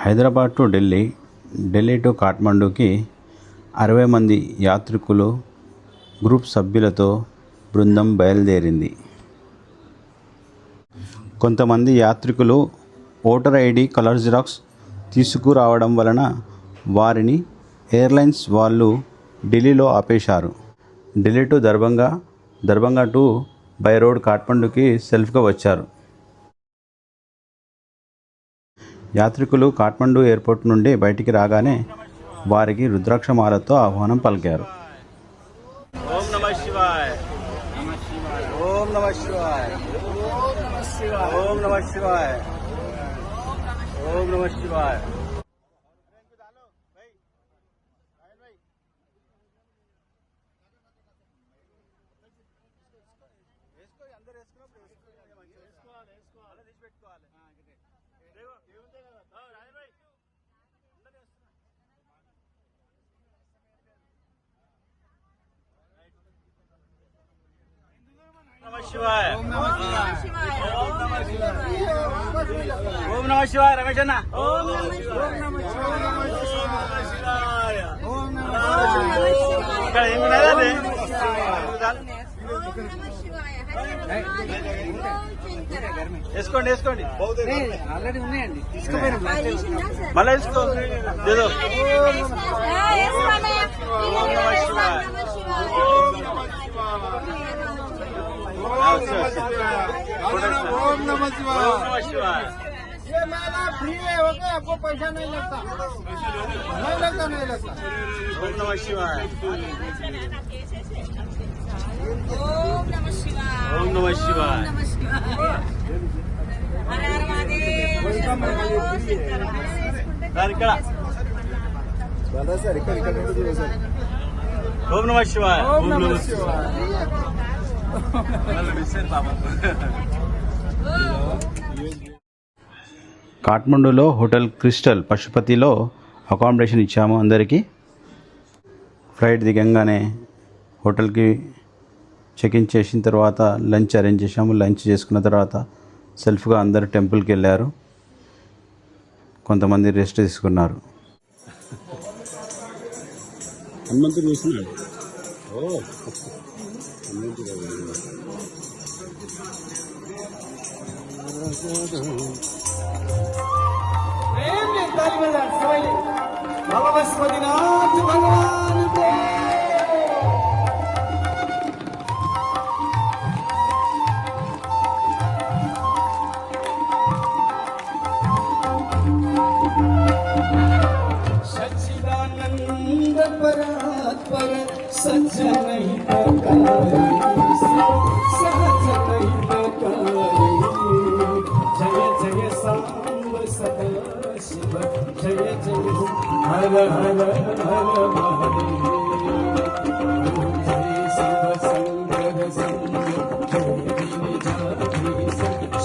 Hyderabad to Delhi, Delhi to కాఠ్మండూకి 60 మంది యాత్రికులు group సభ్యులతో బృందం బయలుదేరింది. కొంతమంది యాత్రికులు ఓటర్ ఐడి కలర్ జిరాక్స్ తీసుకురావడం వలన వారిని ఎయిర్లైన్స్ వాళ్ళు ఢిల్లీలో ఆపేశారు. Delhi to Darbhanga, Darbhanga to by road కాఠ్మండూకి సెల్ఫ్గా వచ్చారు. యాత్రికులు కాఠ్మండూ ఎయిర్పోర్ట్ నుండి బయటికి రాగానే వారికి రుద్రాక్షమాలతో ఆహ్వానం పలికారు. ఓం నమః శివాయ, ఓం నమః శివాయ, ఓం నమః శివాయ, ఓం నమః శివాయ. శివాయ, ఓం నమః శివాయ. రమేష్ అన్న, ఓం నమః శివాయ. ఇక్కడ ఏం లేదండి, వేసుకోండి వేసుకోండి, ఆల్రెడీ ఉన్నాయండి, మళ్ళీ వేసుకో. ओम नमः शिवाय। ये मेला फ्री है, ओके, आपको पैसा नहीं लगता, नहीं लगता, नहीं लगता। ओम नमः शिवाय, ओम नमः शिवाय, ओम नमः शिवाय. हर हर महादेव. ओम नमः शिवाय, ओम नमः शिवाय। కాఠ్మండూలో హోటల్ క్రిస్టల్ పశుపతిలో అకామిడేషన్ ఇచ్చాము అందరికీ. ఫ్లైట్ దిగంగానే హోటల్కి చెక్ఇన్ చేసిన తర్వాత లంచ్ అరేంజ్ చేసాము. లంచ్ చేసుకున్న తర్వాత సెల్ఫ్గా అందరు టెంపుల్కి వెళ్ళారు. కొంతమంది రెస్ట్ తీసుకున్నారు. హనుమంతుడు చూస్తున్నాడు. सच्चिदानंद परात्पर सच नहीं सहज नहीं जय जय सांब सदा शिव, जय जय हर हर हर महादेव, जय शिव शंकर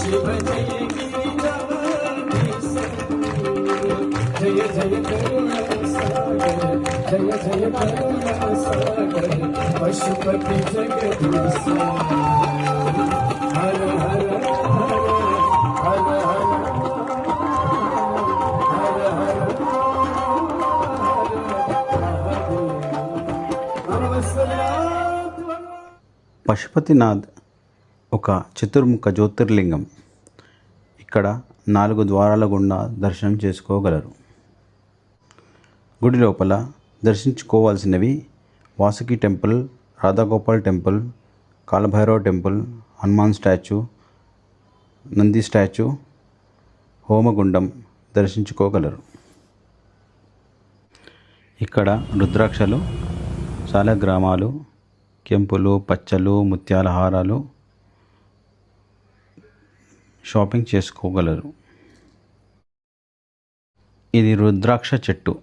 शिव जय गिरिजाधीश, जय जय करुणा सागर, जय जय करुणा सागर, पशुपति जगदीश, हर हर हर हर పశుపతినాథ్ ఒక చతుర్ముఖ జ్యోతిర్లింగం. ఇక్కడ 4 ద్వారాల గుండా దర్శనం చేసుకోగలరు. గుడి లోపల దర్శించుకోవాల్సినవి Vasuki temple, Radhagopal temple, Kalabhairava temple, Hanuman statue, Nandi statue, హోమగుండం దర్శించుకోగలరు. ఇక్కడ రుద్రాక్షలు, సాలగ్రామాలు, కెంపులు, పచ్చలు, ముత్యాల హారాలు షాపింగ్ చేసుకోగలరు. ఇది రుద్రాక్ష చెట్టు.